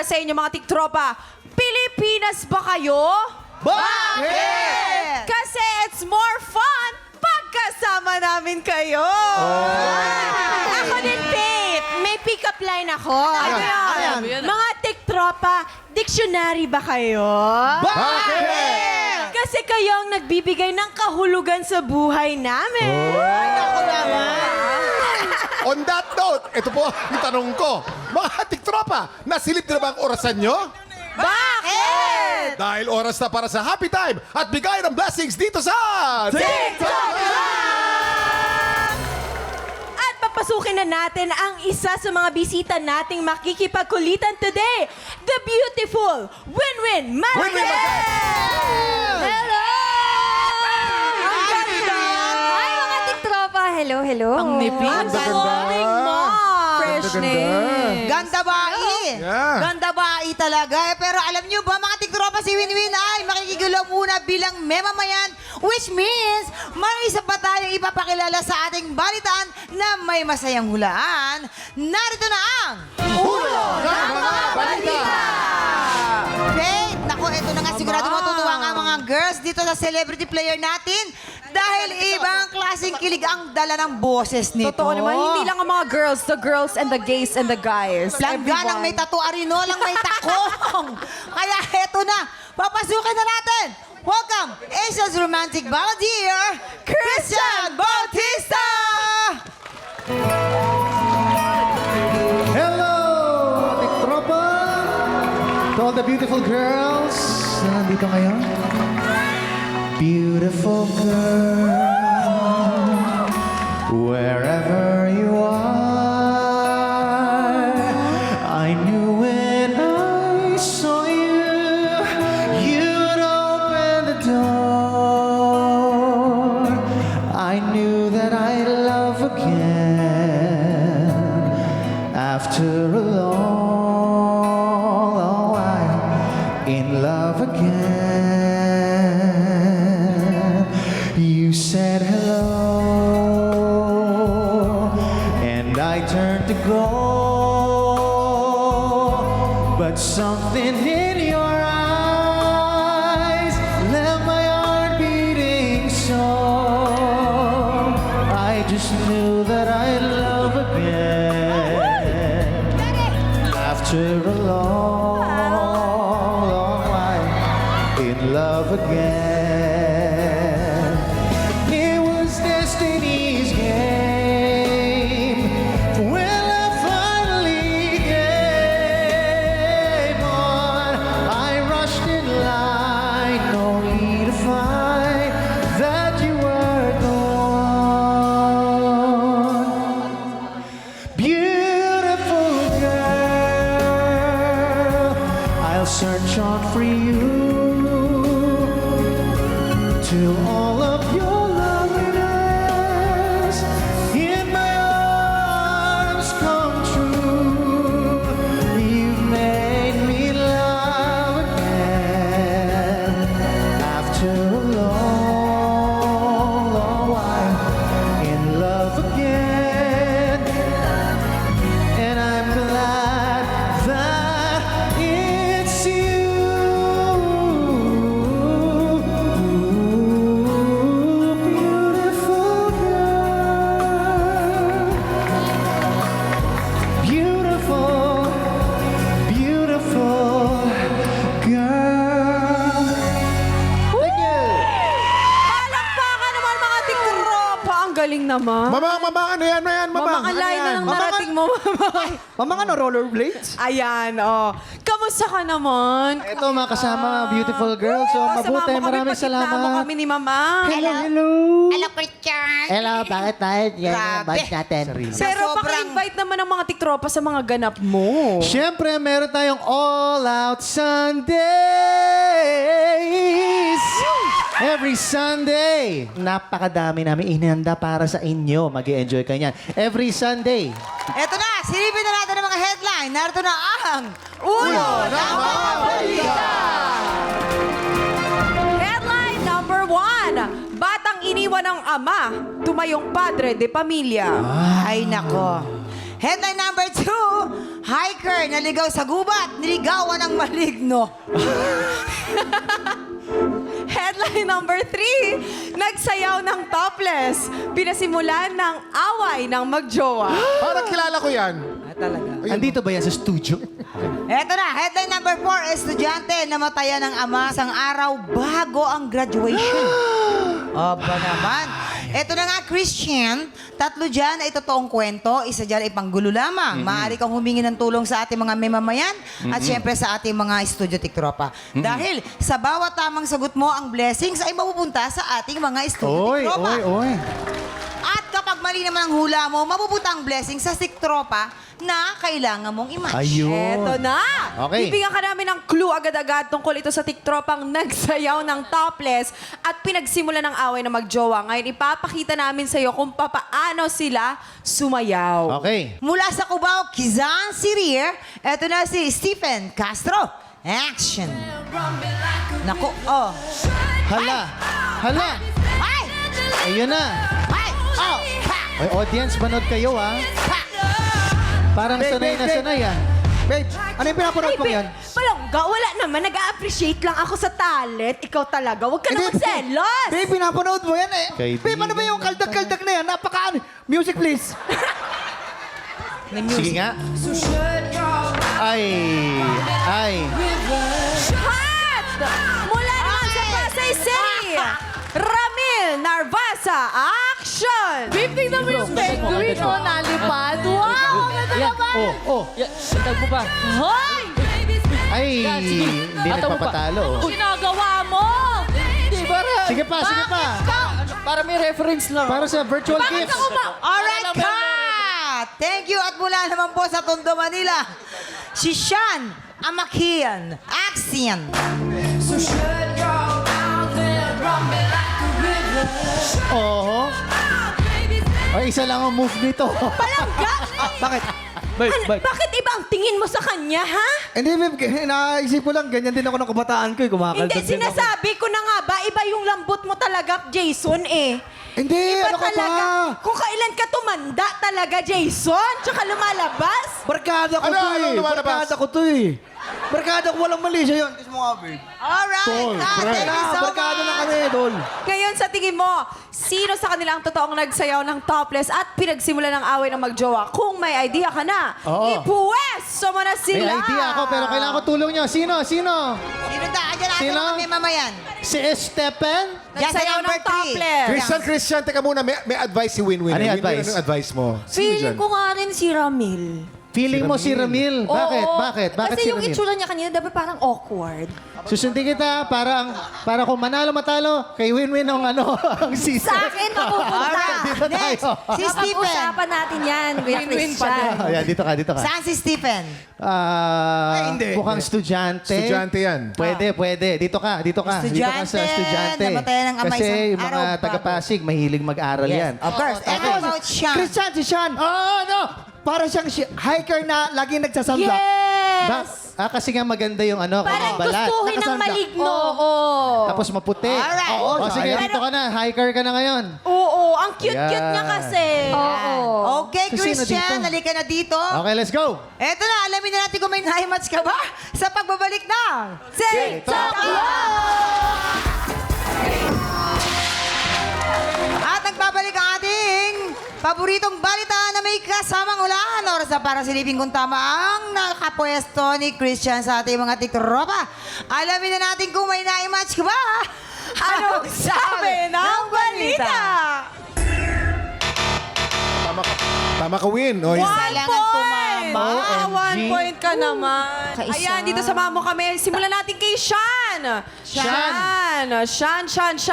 para sa inyo mga tiktropa. Pilipinas ba kayo? Bakit? Kasi it's more fun pagkasama namin kayo. Ako din, Faith. May pick-up line ako. Ano yan? Mga tiktropa, dictionary ba kayo? Bakit? Kasi kayo ang nagbibigay ng kahulugan sa buhay namin. Ay, naku naman. On that note, ito po ang tanong ko. Mga tiktropa, nasilip na ba ang orasan nyo? Bakit? Dahil oras na para sa happy time at bigay ng blessings dito sa TikTok At papasukin na natin ang isa sa mga bisita nating makikipagkulitan today. The beautiful Winwin Marquez! Winwin Marquez! Hello! Ang ganda! Hi, mga tiktropa! Hello, hello. Ang nipis. Ang Ganda, ganda. galing mo! Fresh Ganda, name. Ganda bae. Yeah. Ganda bae talaga. Pero alam nyo ba, mga tiktropa, si Winwin ay makikigulaw muna bilang memamayan, which means may isa pa tayong ipapakilala sa ating balitaan na may masayang hulaan. Narito na ang Ulo ng mga balita! Faith! Naku, eto na nga sigurado matutuwa nga mga girls dito sa celebrity player natin dahil ibang klaseng kilig ang dala ng boses nito. Totoo naman, hindi lang ang mga girls, the girls and the gays and the guys. Langga lang may tattoo, arino lang may takong. Kaya eto na, papasukin na natin. Welcome, Asia's romantic balladeer, Christian Bautista! Hello, ating tropa! To all the beautiful girls na nandito ngayon. Beautiful girl, wherever you are, I knew when I saw you, you'd open the door. I knew that I'd love again after a long while in love again. You said hello, and I turned to go, but something in your eyes left my heart beating so. I just knew that I'd love again after a long, long while in love again. It was destiny's game. When I finally gave on, I rushed in line, only to find that you were gone. Beautiful girl, I'll search on for you till all of your loveliness in my arms come true. You've made me love again after a long, long while in love again. And I'm glad that it's you. Beautiful girl. Beautiful, beautiful girl. Thank you. Palakpakan naman mga tiktropa. Ang galing naman. Mama, ano yan? Mamang, ang layo na lang narating mo, mamang. Mamang ano, rollerblades? Ayan, oh. Kamusta ka naman? Ito mga kasama, beautiful girl. So, Oh, mabuti. sumama kami, Maraming pagkitna mo salamat. kami ni Mama. Hello, hello. Hello, Christian! Hello, bakit tayo? Yan Grabe. ang band natin. Pero sobrang- paka-invite naman ng mga tiktropa sa mga ganap mo. Siyempre, meron tayong All Out Sundays! Every Sunday, napakadami namin inihanda para sa inyo. Mag-i-enjoy kayo niyan. Every Sunday. Eto na, silipin na natin ang mga headline. Narito na ang Ulo ng mga balita! Headline number 1. Batang iniwan ng ama, tumayong padre de pamilya. Ay, nako. Headline number 2, high Hiker naligaw sa gubat, niligawan ng maligno. Headline number 3, nagsayaw ng topless. Pinasimulan ng away ng magjowa. Parang kilala ko yan. Andito ba yan sa studio? Eto na, headline number 4, estudyante namatayan ng ama isang araw bago ang graduation. Aba naman. Eto na nga, Christian, 3 dyan ay totoong kwento, isa dyan ay panggulo lamang. Maaari kang humingi ng tulong sa ating mga memamayan at syempre sa ating mga studio tiktropa. Dahil sa bawat tamang sagot mo, ang blessings ay mapupunta sa ating mga studio tiktropa. Oy. At kapag mali naman ang hula mo, mapupunta ang blessing sa tiktropa na kailangan mong i-match. Ayun. Eto na! Okay. Bibigyan ka namin ng clue agad-agad tungkol ito sa tiktropang nagsayaw ng topless at pinagsimula ng away na magjowa. Ngayon, ipapakita namin sa iyo kung papaano sila sumayaw. Okay. Mula sa Cubao, Quezon City, eto na si Stephen Castro. Action! Naku, oh. Hala. Ay! Ayun na. Ay! Oh! Pa! Ay, audience, manood kayo, ha? Pa! Parang sanay na sanay, ah. Babe, ano yung pinapanood mo yan? Palangga, wala naman. Nag-a-appreciate lang ako sa talent. Ikaw talaga. Huwag ka na magselos. Babe, pinapanood mo yan eh. Kaibigan Babe, ano ba yung kaldag-kaldag na yan? Music, please. Sige nga. Ay. Hot! Mula naman sa Pasay City, Ramil Narvasa, action! Tingnan mo yung penguin, oh, nalipad. Wow, ang ganda naman. Oh. Tag mo pa. Hoy! Ay, Yan, sige. hindi Ataw mo pa. nagpapatalo. Anong ginagawa mo? Di ba rin? Sige pa. Para may reference lang. Para sa virtual Bakit gifts. ako ba? Alright, cut! Thank you at mula naman po sa Tondo, Manila, si Sean Amakian. Action! Oo. Ay, isa lang ang move nito. Palangga! Bakit? Bakit iba ang tingin mo sa kanya, ha? Hindi, babe, naisip ko lang, ganyan din ako ng kabataan ko eh. Kumakaldag Hindi, din ako. sinasabi ko na nga ba, iba yung lambot mo talaga, Jason, eh. Hindi, Iba ano ka talaga. ba? Kung kailan ka tumanda talaga, Jason, tsaka lumalabas. Barkada ko Ano, to ano eh. lumalabas? Barkada ko to eh. Barkada ko, walang mali siya yun. Kiss mo nga, babe. Alright, cut! Thank you so Barkada na much! kami, Dol. Ngayon, sa tingin mo, sino sa kanila ang totoong nagsayaw ng topless at pinagsimula ng away ng magjowa? Kung may idea ka na, Oo. ipuwesto mo na May sila. idea ako, pero kailangan ko tulong nyo. Sino? Sino ta? Ayan natin Sino? mga memamayan. Si Stephen? Nagsayaw ng topless. Christian, teka muna. May advice si Winwin. Ano yung Winwin, advice? anong advice mo? Sino Feeling dyan? ko nga rin si Ramil. Feeling mo si Ramil. Bakit? Oo. Bakit Kasi si yung Ramil? itsura niya kanina, dapat parang awkward. Susundin kita para kung manalo-matalo, kay Winwin ang ang season. Sa akin, mapupunta. Dito Next, tayo. si Stephen. Pag-usapan natin yan, Kuya Win-win pa Christian. Ayan, dito ka. Saan si Stephen? hindi. Mukhang estudyante. Estudyante yan. Pwede. Dito ka. Dito ka sa Estudyante, estudyante. namatayan ng ama Kasi isang yung mga araw bago. taga-Pasig, mahilig mag-aral yan. Of course. And how about Sean? Christian, si Sean. Para siyang hiker na laging nagsasamla. Yes! Kasi nga maganda yung Parang balat. gustuhin ng Nakasanda. maligno. Oo. Tapos maputi. Alright. O sige, dito ka na. Hiker ka na ngayon. Oo, ang cute-cute Ayan. niya kasi. Oo. Okay, So, sino Christian, dito? halika na dito. Okay, let's go. Eto na, alamin na natin kung may naimatch ka ba sa pagbabalik ng TikTok At nagbabalik ang ating paboritong balita na may kasamang ulan. Oras na para silipin kung tama ang nakapwesto ni Christian sa ating mga tiktropa. Alamin na natin kung may naimatch ka ba. Anong sabi ng balita? Tama ka, Win. O, Isa One lang ang tumama. One point ka naman. Ayan, dito sa mamo kami. Simulan natin kay Sean. Sean,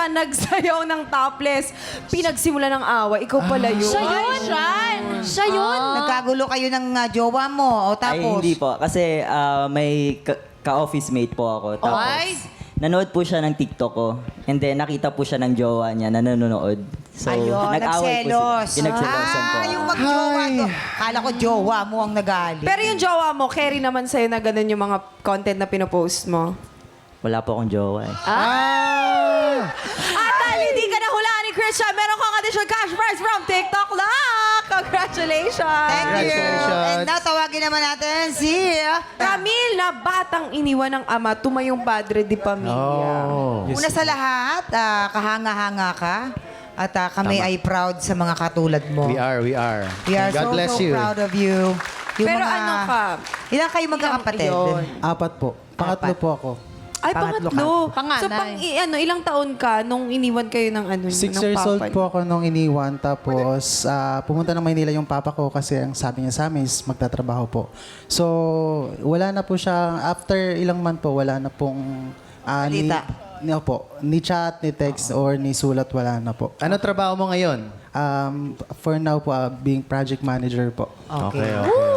nagsayaw ng topless. Pinagsimula ng away. Ikaw pala yun. Siya yun, Sean. Siya yun. Nagkagulo kayo ng jowa mo. O Ay, tapos? hindi po. Kasi may ka-office mate po ako. Tapos, nanood po siya ng TikTok ko. And then, nakita po siya ng jowa niya na nanonood. So, Ayun, nag-away po nagselos. sila. Pinagselosan po. Yung mag-jowa to. Kala ko jowa mo ang nagali. Pero yung jowa mo, carry naman sa'yo na ganun yung mga content na pinopost mo. Wala po akong jowa eh. At dahil hindi ka nahulaan ni Christian, meron kang additional cash prize from TikTok Lock. Congratulations! Thank you. Congratulations. And now, tawagin naman natin si... Ramil, na batang iniwan ng ama, tumayong padre di pamilya. Una sa lahat, kahanga-hanga ka. At kami ay proud sa mga katulad mo. We are. We are God so, bless so you. proud of you. Yung Pero ano ka? Ilan kayo magkakapatid? Yun. 4 po. Pangatlo po ako. Ay, pangatlo. Panganay. So, ilang taon ka nung iniwan kayo ng ano? 6 ng years papa old niyo? po ako nung iniwan. Tapos, pumunta ng Maynila yung papa ko kasi ang sabi niya sa amin is magtatrabaho po. So, wala na po siya. After ilang month po, wala na pong... Balita. Ni chat, ni text, or ni sulat, wala na po. Ano trabaho mo ngayon? For now po, being project manager po. Okay.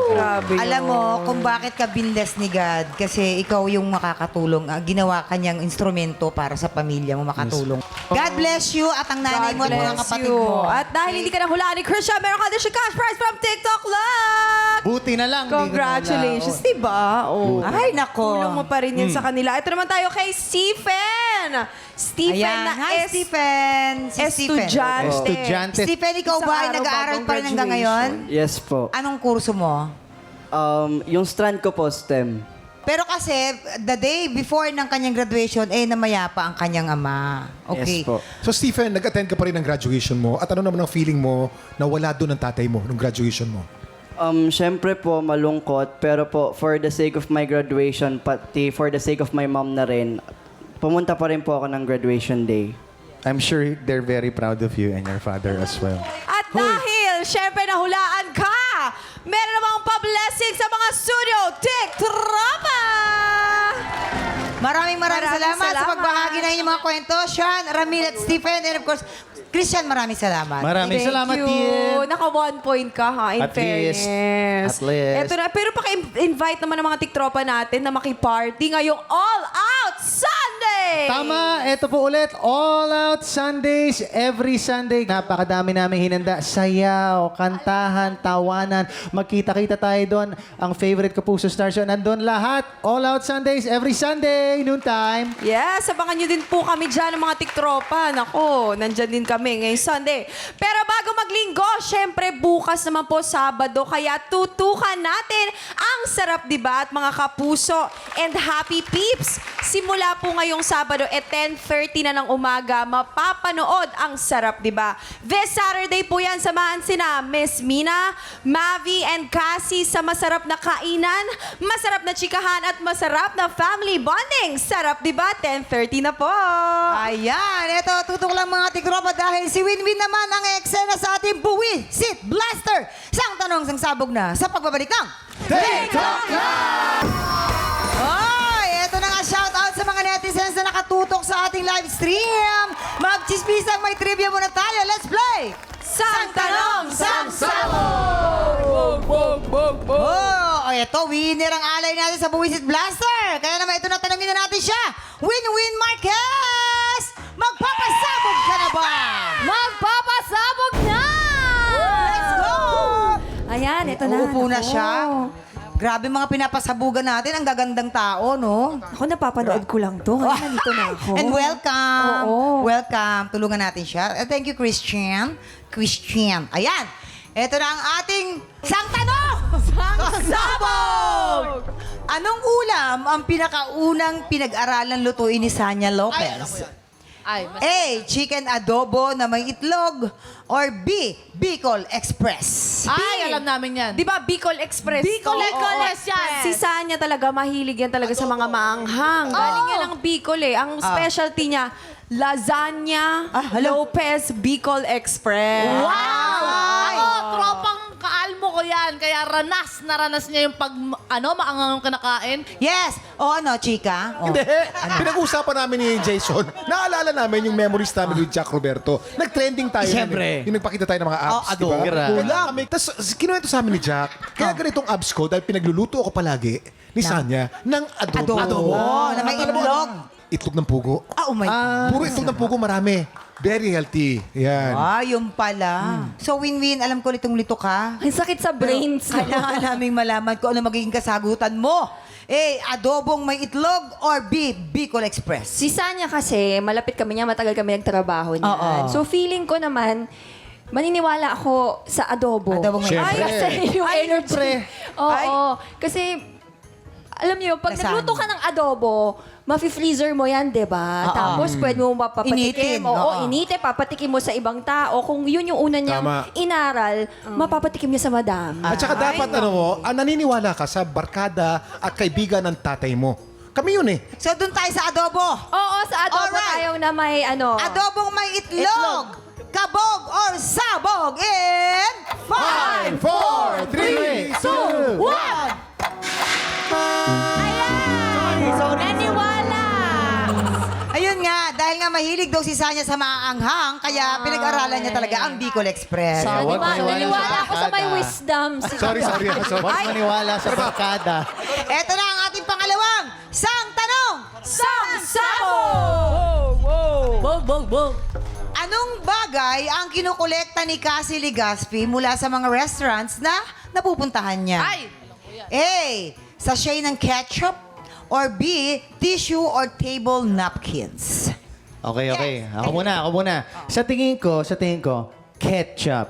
Grabe Alam yun. mo kung bakit ka binless ni God kasi ikaw yung makakatulong. Ginawa kanyang instrumento para sa pamilya mo makatulong. God bless you at ang nanay mo at mga kapatid mo. At dahil hindi ka nahulaan ni Christian, meron ka din siya cash prize from TikTok Luck! Buti na lang. Congratulations, diba? Oh. Ay, nako. Tulong mo pa rin yan sa kanila. Ito naman tayo kay Stephen! Stephen Ayan. na Hi, Stephen. Si Stephen. estudyante. Estudyante. Stephen, ikaw Isang ba ay araw nag-aaral bagong pa rin hanggang graduation. ngayon? Yes po. Anong kurso mo? Yung strand ko po, STEM. Pero kasi, the day before ng kanyang graduation, namayapa ang kanyang ama. Okay. Yes po. So Stephen, nag-attend ka pa rin ng graduation mo. At ano naman ang feeling mo na wala doon ang tatay mo nung graduation mo? Syempre po, malungkot. Pero po, for the sake of my graduation, pati for the sake of my mom na rin, pumunta pa rin po ako ng graduation day. I'm sure they're very proud of you and your father as well. At dahil, syempre nahulaan ka, meron namang pa-blessing sa mga studio, TikTropa! Maraming salamat sa salamat. pagbahagi ng inyong mga kwento. Sean, Ramil at Stephen. And of course, Christian, maraming salamat. Maraming Thank salamat, you. Tien. Naka 1 point ka ha, in At least. fairness. At least. Eto na, pero paki-invite naman ng mga tiktropa natin na makiparty ngayong All Out Sunday! Tama, ito po ulit, All Out Sundays, every Sunday. Napakadami namin hinanda, sayaw, kantahan, tawanan. Magkita-kita tayo doon. Ang favorite ko po sa Star Show, nandun lahat. All Out Sundays, every Sunday, noontime. Yes, abangan nyo din po kami dyan ng mga tiktropa. Nako, nandyan din kami ngayong Sunday. Pero bago maglinggo, syempre bukas naman po Sabado, kaya tutukan natin ang sarap diba at mga kapuso and happy peeps. Simula po ngayong Sabado, 10:30 na ng umaga, mapapanood ang sarap diba. This Saturday po yan, samahan sina Miss Mina, Mavi, and Cassie sa masarap na kainan, masarap na chikahan at masarap na family bonding. Sarap diba? 10:30 na po. Ayan, eto, tutok lang mga tikropa dahil si Winwin naman ang eksena sa ating Buwi Sit Blaster. Sang tanong, sang sabog na sa pagbabalik ng TikTok Live! Oy, eto na nga shoutout sa mga netizens na nakatutok sa ating live stream. Magchismisang may trivia muna tayo. Let's play! Sang tanong, sang sabog! Oh, eto, winner ang alay natin sa Buwi Sit Blaster. Kaya naman ito na, tanongin na natin siya. Win-win Marquez! Magpapasabog ka na ba? Magpapasabog na! Let's go! Ayan, ito na. Uupo na Ako. siya. Grabe mga pinapasabugan natin. Ang gagandang tao, no? Ako napapanood ko lang to. Kaya nandito na ako. And welcome. Oo. Welcome. Tulungan natin siya. Thank you, Christian. Christian. Ayan. Ito na ang ating sang tanong! Sang sabog! Anong ulam ang pinakaunang pinag-aralan lutuin ni Sanya Lopez? Ay, A. Chicken adobo na may itlog. Or B. Bicol Express. Ay, alam namin yan. Di ba Bicol Express? Bicol Oo, Express yan. Si Sanya talaga, mahilig yan talaga sa mga maanghang. Galing yan ng Bicol eh. Ang specialty niya, lasagna, Lopez Bicol Express. Wow! Ako, tropang kaalmo ko yan. Kaya ranas niya yung maangang kinakain. Yes. O ano, chika? O. Hindi. Pinag-usapan namin ni Jason. Naalala namin yung memories namin with Jack Roberto. Nag-trending tayo. Siyempre. Yung nagpakita tayo ng mga abs, di ba? Wala kami. Tapos kinuwento sa amin ni Jack, kaya ganitong abs ko dahil pinagluluto ako palagi ni Sanya ng adobo. Adobo. Na may Alam mo, itlog. Itlog ng pugo. Oh my God. Puro itlog ng pugo, marami. Very healthy. Yan. Yun pala. So, Winwin, alam ko litong-lito ka. Ang sakit sa brains. Kailangan naming malaman kung ano magiging kasagutan mo. A. Adobong may itlog or B. Bicol Express. Si Sanya kasi, malapit kami niya, matagal kami nagtrabaho niyan. Oo. So feeling ko naman, maniniwala ako sa adobo. Adobong may Siyempre. Kasi yung energy. Oo. Kasi, alam niyo, pag Nasaan? nagluto ka ng adobo, mafi-freezer mo yan, di ba? Tapos pwede mo Initin, mapapatikim. oo. Initin, papatikim mo sa ibang tao. Kung yun yung una niyang Tama. inaral, mapapatikim niya sa madami. At saka dapat, naniniwala ka sa barkada at kaibigan ng tatay mo. Kami yun eh. So, doon tayo sa adobo. Oo, sa adobo Alright. tayo na may ano. Adobong may itlog. Kabog or sabog in 5, 4, 3, 2, 1. Naniwala! Ayun nga, dahil nga mahilig daw si Sanya sa maaanghang, kaya pinag-aralan niya talaga ang Bicol Express. Huwag maniwala Naniwala ako sa may barkada. wisdom. Sorry. Huwag maniwala sa barkada. Eto na ang ating pangalawang sang tanong. Bog. Anong bagay ang kinukolekta ni Cassie Legaspi mula sa mga restaurants na napupuntahan niya? Ay! A. Sachet ng ketchup or B. Tissue or table napkins? Okay. Ako muna. Sa tingin ko, ketchup.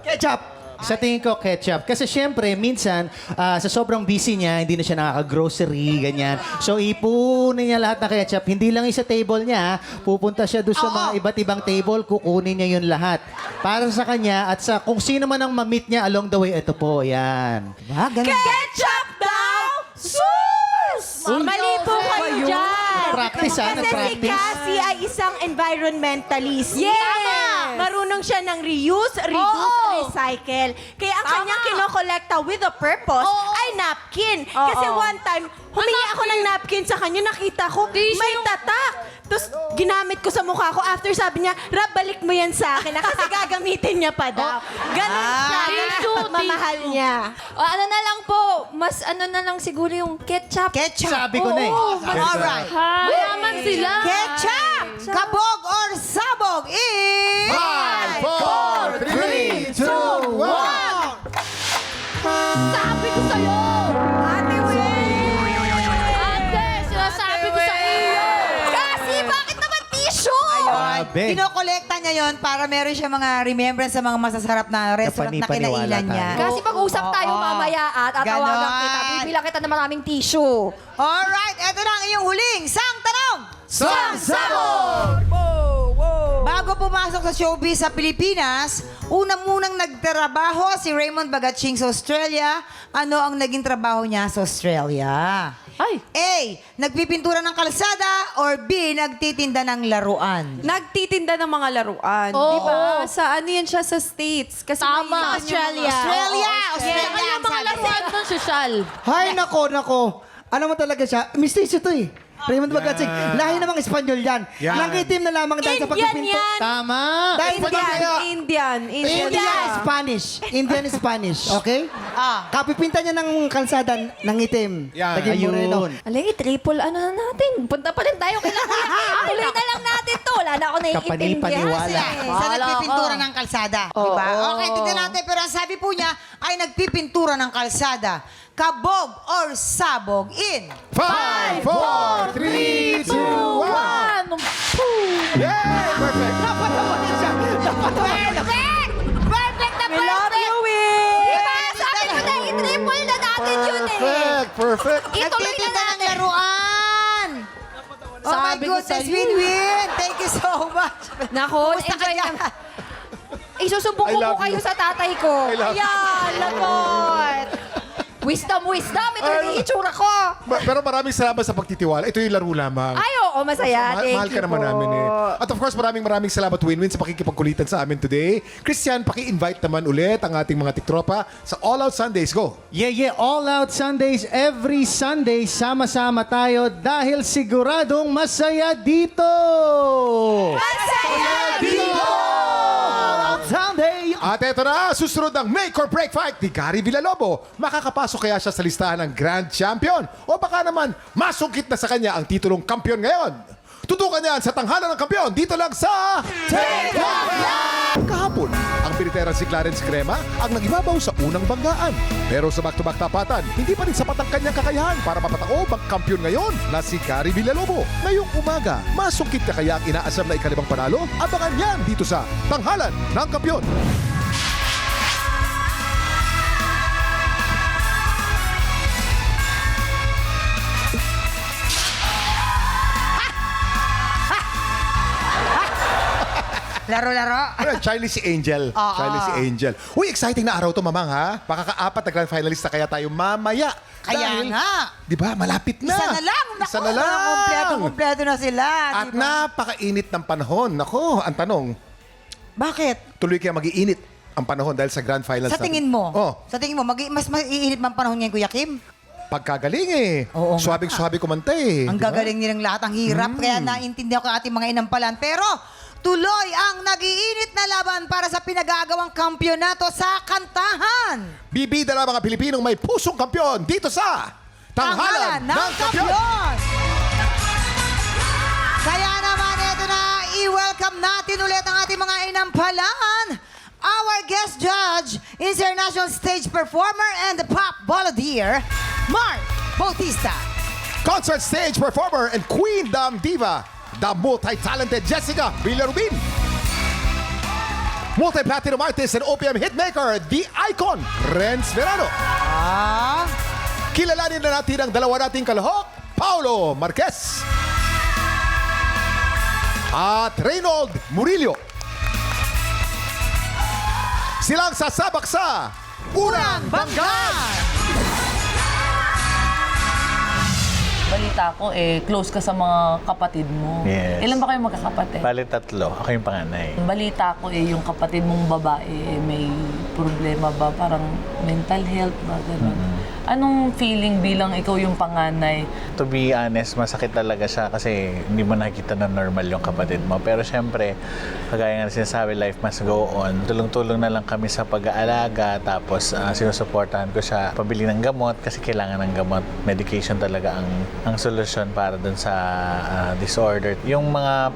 Sa tingin ko, ketchup. Kasi syempre, minsan, sa sobrang busy niya, hindi na siya nakaka-grocery, ganyan. So, ipunin niya lahat ng ketchup. Hindi lang yung sa table niya, pupunta siya doon sa mga iba't ibang table, kukunin niya yun lahat. Para sa kanya at sa kung sino man ang ma-meet niya along the way, ito po, yan. Diba? Ganun. Ketchup daw! Sus! Mali po kayo dyan. Practice, Kasi si nag-practice. Cassie ay isang environmentalist. Yes! Tama! Marunong siya ng reuse, reduce, recycle. Kaya ang kanyang kinokolekta with a purpose ay napkin. Kasi one time, humingi ako ng napkin sa kanya, nakita ko, may tatak. Tapos ginamit ko sa mukha ko. After sabi niya, Rab, balik mo yan sa akin. Kasi gagamitin niya pa daw. Ganon siya. Mamahal niya. O, ano na lang po, mas ano na lang siguro yung ketchup. Ketchup. Sabi ko na eh. Alright. Mayaman sila. Ketchup! Kabog or sabog in 5, 4, 3, 2, 1. Sabi ko sa'yo! Ate Ate, sinasabi ko sa iyo! Kasi bakit naman tissue? Ayun. Grabe. Kinokolekta niya yon para meron siya mga remembrance sa mga masasarap na restaurant na Kapani-paniwala kinailan niya. tayo. Kasi pag-usap tayo mamaya at tawagan Ganon. kita, bibilang kita ng maraming tissue. Alright, eto na ang iyong huling sang tanong. Sabog! Bago pumasok sa showbiz sa Pilipinas, munang nagtrabaho si Raymond Bagaching sa Australia. Ano ang naging trabaho niya sa Australia? Ay! A. Nagpipintura ng kalsada or B. Nagtitinda ng laruan? Nagtitinda ng mga laruan. Oo. Di ba? Sa ano yan siya sa States? Kasi Tama. may- Sa Australia. Australia! Australia! Saka yung ang mga sabi. laruan ng sosyal. Hay, nako. Ano mo talaga siya? Mistiso to eh. Raymond Bagatsing. Lahi namang Espanyol yan. Yan. Nangitim na lamang dahil sa Indian pagpipinto. yan. Tama. Dahil sa Indian. Indian Spanish. Indian Spanish. Okay? Ah. Kapipinta niya ng kalsada ng itim. Yan. Taging moreno. Ayun. Alay, triple ano na natin. Punta pa rin tayo kay Kuya. Tuloy na lang natin to. Wala na ako naiintindihan. Kapani-paniwala. Sa nagpipintura ng kalsada. Diba? Okay, tignan natin. Pero ang sabi po niya ay nagpipintura ng kalsada. Kabog or sabog in 5, 4, 3, 2, 1. Yay! Perfect! Perfect na We love perfect! you, Will! Diba? Sabi ko na i-triple na natin yun eh. Perfect! Ituloy na Nagtitinda ng natin. laruan! Oh my Sabi ko goodness, sa'yo. Win-win! Thank you so much! Nako, Kumusta ka enjoy dyan? na. Isusumbong I ko love po kayo you. sa tatay ko. love you. Ayan, lakot. Wisdom. Ito yung itsura ko. Pero maraming salamat sa pagtitiwala. Ito yung laro lamang. Ay, oo, masaya. Thank Mahal ka you naman po. namin eh. At of course, maraming salamat Win-Win sa pakikipagkulitan sa amin today. Christian, paki-invite naman ulit ang ating mga tiktropa sa All Out Sundays. Go! Yeah. All Out Sundays, every Sunday, sama-sama tayo dahil siguradong masaya dito! Masaya dito! All Out Sunday! At eto na, susunod ang make or break fight ni Gary Villalobo. Makakapasok kaya siya sa listahan ng Grand Champion? O baka naman, masungkit na sa kanya ang titulong kampiyon ngayon? Tutukan niyan sa tanghalan ng kampiyon dito lang sa Take Off Live! Kahapon, ang piniterang si Clarence Crema ang nagibabaw sa unang banggaan. Pero sa back-to-back tapatan, hindi pa rin sapat ang kanyang kakayahan para mapataob ang kampiyon ngayon na si Gary Villalobo. Ngayong umaga, masungkit na kaya ang inaasam na ikalibang panalo? Abangan yan dito sa tanghalan ng kampiyon. Laro-laro. Ano, Charlie si Angel. Oo. Charlie si Angel. Uy, exciting na araw to, Mamang, ha? Makaka-4 na grand finalist na kaya tayo mamaya. Kaya Dahil, nga. Di ba, malapit na. Isa na lang. Naku, Isa na lang. Kompleto na sila. At di ba? napakainit ng panahon. Nako, ang tanong, Bakit? tuloy kaya mag-iinit ang panahon dahil sa grand finals Sa tingin mo? Oh, Sa tingin mo, mas maiinit man panahon ngayon, Kuya Kim? pagkagaling eh. Oo nga. Suwabing-suwabe kumanta eh. Ang Di ba? gagaling nilang lahat, ang hirap. Kaya naintindihan ko ang ating mga inampalan. Pero tuloy ang nag-iinit na laban para sa pinagagawang kampyonato sa kantahan. Bibida na mga Pilipinong may pusong kampyon dito sa Tanghalan ng Kampyon. Kaya naman ito na, i-welcome natin ulit ang ating mga inampalan. Our guest judge, international stage performer and the pop balladeer, Mark Bautista. Concert stage performer and queen dam diva, the multi-talented Jessica Villarubin. Multi-platinum artist and OPM hitmaker, the icon, Renz Verano. Kilalanin na natin ang dalawa nating kalahok, Paulo Marquez at Reynold Murillo. Silang sasabak sa Unang Banggan! Balita ko, close ka sa mga kapatid mo. Yes. Ilan ba kayo magkakapatid? Bali 3. Ako yung panganay. Balita ko, yung kapatid mong babae, may problema ba? Parang mental health ba? Ganun. Anong feeling bilang ikaw yung panganay? To be honest, masakit talaga siya kasi hindi mo nakikita na normal yung kapatid mo. Pero syempre, kagaya nga na sinasabi, life must go on. Tulong-tulong na lang kami sa pag-aalaga, tapos sinusuportahan ko siya pabili ng gamot kasi kailangan ng gamot. Medication talaga ang solusyon para dun sa disorder. Yung mga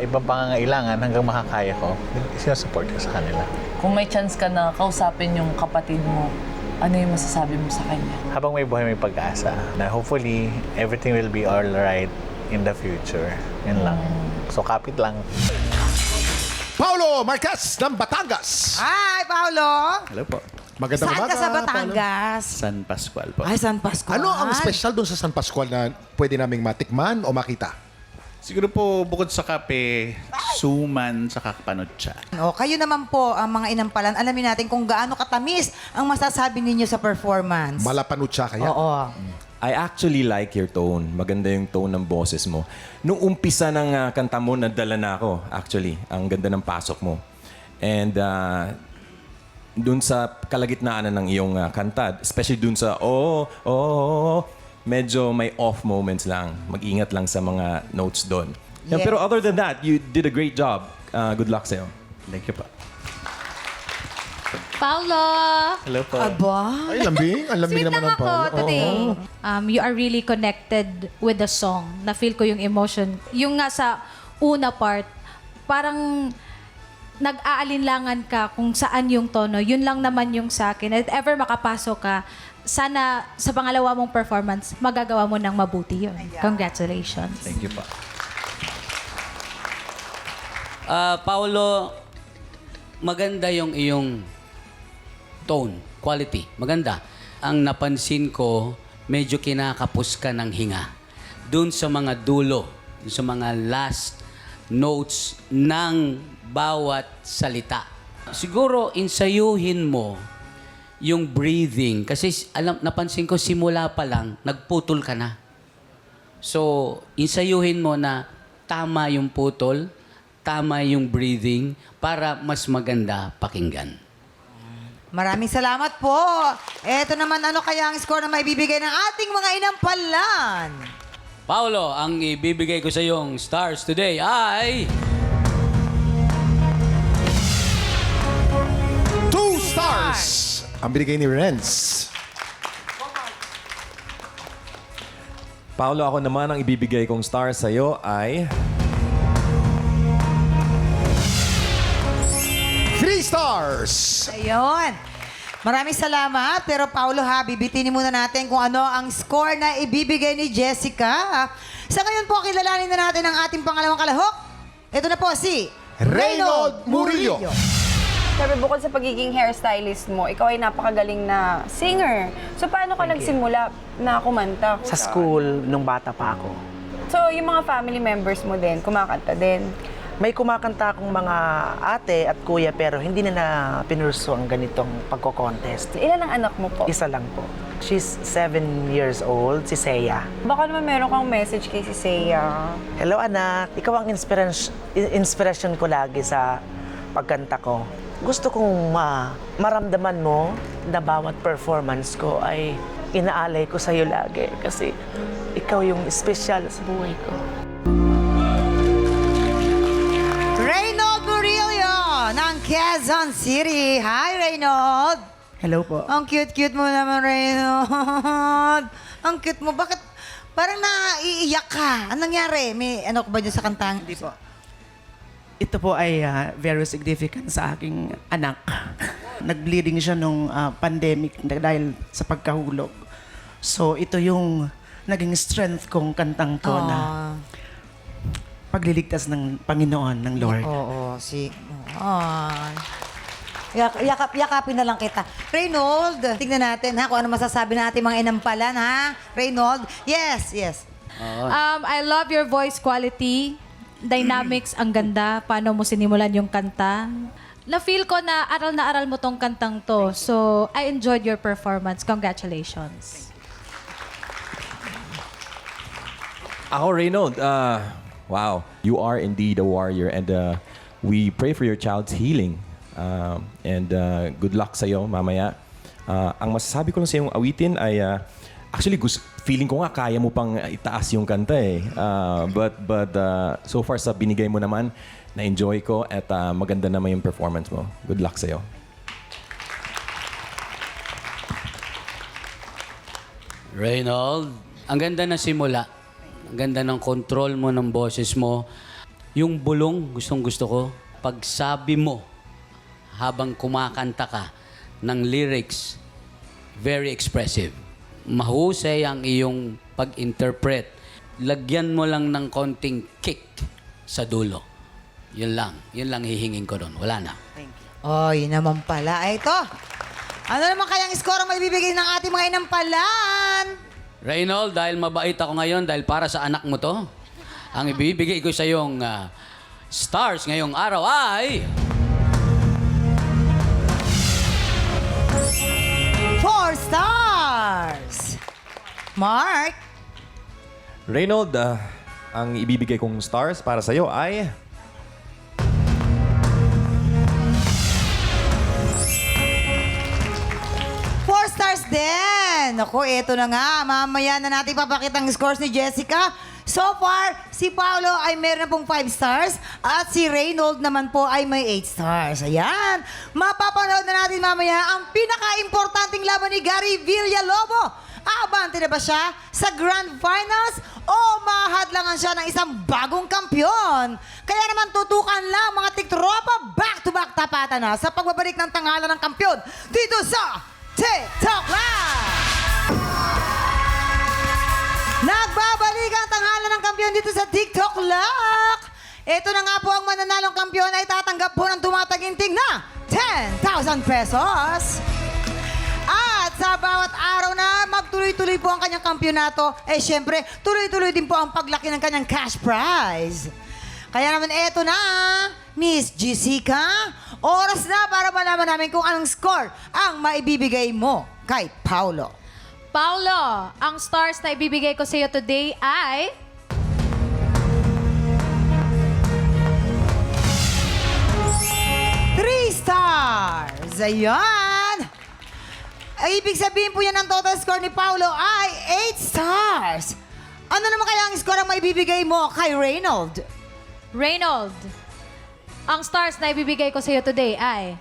ibang pangangailangan hanggang makakaya ko, sinusupport ko sa kanila. Kung may chance ka na kausapin yung kapatid mo, ano yung masasabi mo sa kanya? Habang may buhay, may pag-asa na hopefully everything will be all right in the future. Yun lang. So kapit lang. Paulo Marquez ng Batangas. Hi, Paolo. Hello po. Magandang Saan umaga. ka sa Batangas? San Pascual po. Ay, San Pascual. Ano ang special doon sa San Pascual na pwede naming matikman o makita? Siguro po bukod sa kape, suman, saka panutsa. O, kayo naman po, ang mga inampalan, alamin natin kung gaano katamis ang masasabi ninyo sa performance. Malapanutsa kaya? Oo. I actually like your tone. Maganda yung tone ng boses mo. Nung umpisa ng kanta mo, nadala na ako, actually. Ang ganda ng pasok mo. And dun sa kalagitnaan ng iyong kanta, especially dun sa medyo may off moments lang. Mag-ingat lang sa mga notes doon. Yes. Pero other than that, you did a great job. Good luck sa'yo. Thank you po. Paulo! Hello po. Aba. Ay, lambing. Ang lambing Sweet naman lang ng ako Paulo. today. Oo. You are really connected with the song. Na-feel ko yung emotion. Yung nga sa una part, parang nag-aalinlangan ka kung saan yung tono. Yun lang naman yung sa akin. If ever makapasok ka, sana sa pangalawa mong performance, magagawa mo ng mabuti yun. Congratulations. Thank you po. Paolo, maganda yung iyong tone, quality. Maganda. Ang napansin ko, medyo kinakapos ka ng hinga. Doon sa mga dulo, doon sa mga last notes ng bawat salita. Siguro, insayuhin mo yung breathing. Kasi napansin ko, simula pa lang, nagputol ka na. So, insayuhin mo na tama yung putol, tama yung breathing, para mas maganda pakinggan. Maraming salamat po. Eto naman, ano kaya ang score na maibibigay ng ating mga inampalan? Paolo, ang ibibigay ko sa iyong stars today ay... 2 stars! Ang binigay ni Renz. Paolo, ako naman ang ibibigay kong star sa'yo ay... 3 stars! Ayun. Maraming salamat. Pero Paulo ha, bibitinin muna natin kung ano ang score na ibibigay ni Jessica. Sa ngayon po, kilalanin na natin ang ating pangalawang kalahok. Ito na po si Reynold Murillo. Sabi, bukod sa pagiging hairstylist mo, ikaw ay napakagaling na singer. So, paano ka nagsimula na kumanta? Sa school, nung bata pa ako. So, yung mga family members mo din, kumakanta din. May kumakanta akong mga ate at kuya pero hindi na pinurso ang ganitong pagko-contest. Ilan ang anak mo po? Isa lang po. She's 7 years old, si Seiya. Baka naman meron kang message kay si Seiya. Hello anak, ikaw ang inspiration ko lagi sa pagkanta ko. Gusto kong maramdaman mo na bawat performance ko ay inaalay ko sa'yo lagi kasi ikaw yung espesyal sa buhay ko. Reynold Murillo ng Quezon City. Hi, Reynold! Hello po. Ang cute-cute mo naman, Reynold. Ang cute mo. Bakit parang naiiyak ka? Anong nangyari? May ano ka ba dyan sa kantang? Hindi po. Ito po ay very significant sa aking anak. Nag-bleeding siya nung pandemic dahil sa pagkahulog. So ito yung naging strength kong kantang to na pagliligtas ng Panginoon, ng Lord. Oo, yakapin na lang kita. Reynold, tignan natin ha kung ano masasabi natin mga inampalan ha. Reynold, yes. I love your voice quality. Dynamics, ang ganda. Paano mo sinimulan yung kanta. Na-feel ko na aral mo tong kantang to. So, I enjoyed your performance. Congratulations. Ako, Reynold, wow. You are indeed a warrior and we pray for your child's healing. And good luck sa'yo mamaya. Ang masasabi ko lang sa iyong awitin ay actually feeling ko nga kaya mo pang itaas yung kanta eh. But so far sa binigay mo naman, na-enjoy ko at maganda naman yung performance mo. Good luck sa'yo. Reynold, ang ganda na simula. Ang ganda ng control mo ng boses mo. Yung bulong, gustong-gusto ko. Pagsabi mo, habang kumakanta ka, ng lyrics, very expressive. Mahusay ang iyong pag-interpret. Lagyan mo lang ng konting kick sa dulo. Yun lang hihingin ko doon. Wala na. Oh, yun naman pala. Ay, ito. Ano naman kayang score ang maibibigay ng ating mga inampalan? Reynold, dahil mabait ako ngayon, dahil para sa anak mo to, ang ibibigay ko sa iyong stars ngayong araw ay... 4 stars! Mark? Reynold, ang ibibigay kong stars para sa'yo ay... 4 stars din! Naku, eto na nga. Mamaya na natin papakita ang scores ni Jessica. So far, si Paolo ay meron na pong 5 stars at si Reynold naman po ay may 8 stars. Ayan. Mapapanood na natin mamaya ang pinaka-importanting laban ni Gary Villalobo. Aabante na ba siya sa Grand Finals o mahadlangan siya ng isang bagong kampyon? Kaya naman tutukan lang mga tiktropa back-to-back tapatan na sa pagbabalik ng tanghalan ng kampyon dito sa TikTok Live! Nagbabalik ang tanghalan ng kampyon dito sa TikTok Live! Ito na nga po ang mananalong kampyon ay tatanggap po ng tumataginting na 10,000 pesos. At sa bawat araw na magtuloy-tuloy po ang kanyang kampyonato, syempre, tuloy-tuloy din po ang paglaki ng kanyang cash prize. Kaya naman eto na, Miss Jessica, oras na para malaman namin kung anong score ang maibibigay mo kay Paolo. Paolo, ang stars na ibibigay ko sa iyo today ay... 3 stars! Ayan! Ay, ibig sabihin po yan ang total score ni Paolo ay 8 stars. Ano naman kaya ang score ang maibibigay mo kay Reynold? Reynold, ang stars na ibibigay ko sa iyo today ay...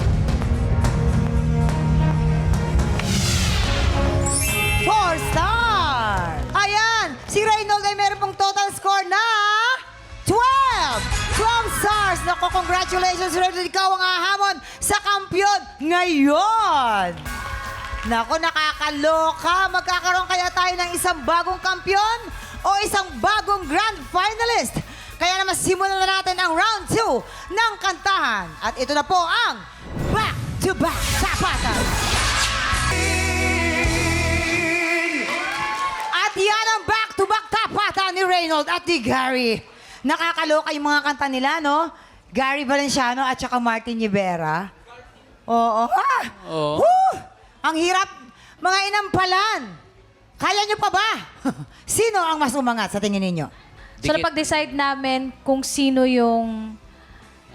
4 stars! Ayan! Si Reynold ay meron pong total score na 12! 12 stars! Naku, congratulations, Reynold. Ikaw ang hahamon sa kampyon ngayon! Naku, nakakaloka. Magkakaroon kaya tayo ng isang bagong kampyon o isang bagong grand finalist? Kaya naman simulan na natin ang round 2 ng kantahan. At ito na po ang Back-to-Back Tapatan. At yan ang back-to-back tapatan ni Reynold at ni Gary. Nakakaloka yung mga kanta nila, no? Gary Valenciano at saka Martin Rivera. Oo. Oo. Woo! Ang hirap. Mga inampalan. Kaya nyo pa ba? Sino ang mas umangat sa tingin ninyo? So, napag-decide namin kung sino yung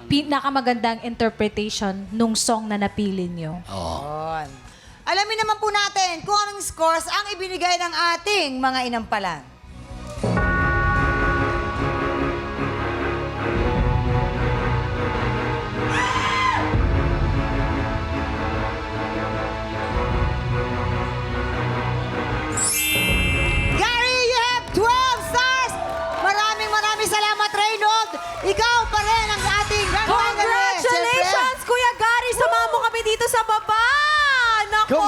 pinakamagandang interpretation nung song na napili nyo. Yun. Alamin naman po natin kung anong scores ang ibinigay ng ating mga inampalan. Gary, you have 12 stars! Maraming salamat, Reynold! Ikaw pa rin ang ating grand finalist! Congratulations, Kuya Gary! Samahan mo kami dito sa baba! Nako!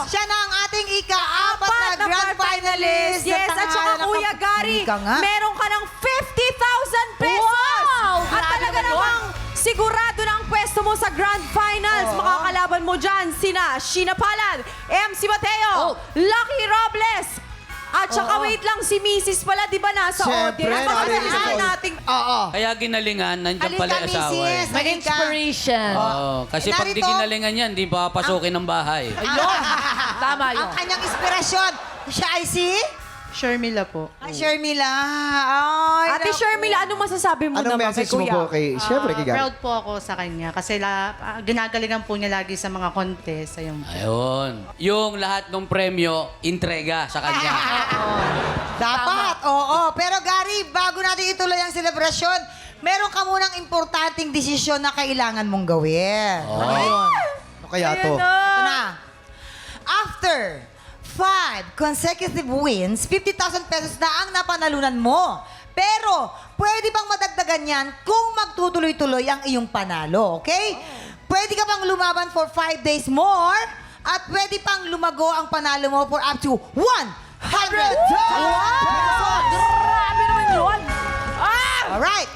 Siya na ang ating ika-apat na grand finalist. Yes, at saka Kuya Gary, meron ka ng 50,000 pesos! Wow! At talaga namang sigurado na ang pwesto mo sa grand finals. Makakalaban mo dyan sina Sheena Palad, MC Mateo, Lucky Robles, at saka wait lang, si Mrs. pala, di ba nasa Siyempre, audience? nakalimutan Baka ko. nating... Kaya ginalingan, nandiyan pala yung asawa eh. May inspiration. Oo, kasi pag di Narito- ginalingan yan, di papasukin ng bahay. Tama yun. Ang kanyang inspirasyon, siya ay si... Sharmila po. Sharmila. Ay, Ate Sharmila, ano masasabi mo Anong naman message kay mo Kuya? po kay, syempre kay Gary? Proud po ako sa kanya kasi ginagalingan po niya lagi sa mga contest. Ayun. Ayun. Yung lahat ng premyo, intrega sa kanya. Dapat, oo. Pero Gary, bago natin ituloy ang selebrasyon, meron ka munang importanteng desisyon na kailangan mong gawin. Ano kaya to? Ito na. After 5 consecutive wins, 50,000 pesos na ang napanalunan mo. Pero, pwede bang madagdagan yan kung magtutuloy-tuloy ang iyong panalo, okay? Pwede ka bang lumaban for 5 days more at pwede pang lumago ang panalo mo for up to 100,000 pesos! Grabe naman yun. Alright.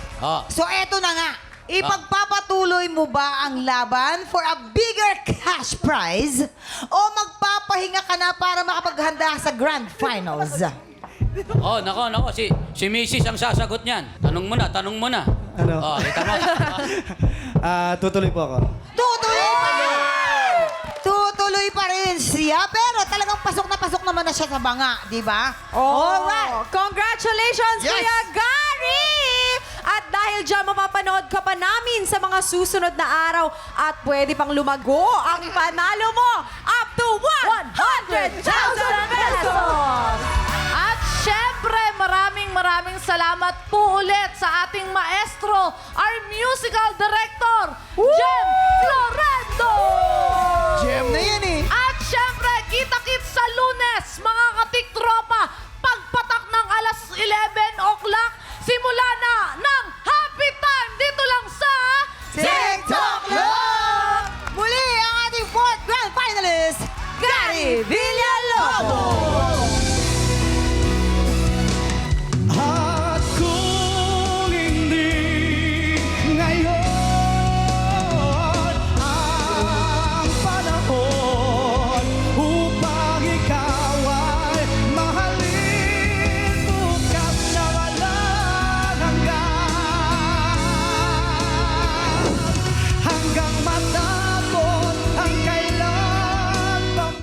So, eto na nga. Ipagpapatuloy mo ba ang laban for a bigger cash prize o magpapahinga ka na para makapaghanda sa grand finals? Oh, nako. Si Mrs. ang sasagot niyan. Tanong mo na. Ano? Oh, kita mo. Tutuloy po ako. Tutuloy pa rin siya, pero talagang pasok naman na siya sa banga, di ba? Alright. Congratulations, Yes. Kuya Gary! At dahil dyan, mapapanood ka pa namin sa mga susunod na araw at pwede pang lumago ang panalo mo up to 100,000 pesos! At syempre, maraming salamat po ulit sa ating maestro, our musical director, Jem Florendo! Gem na yan eh. At syempre, kita-kits sa Lunes, mga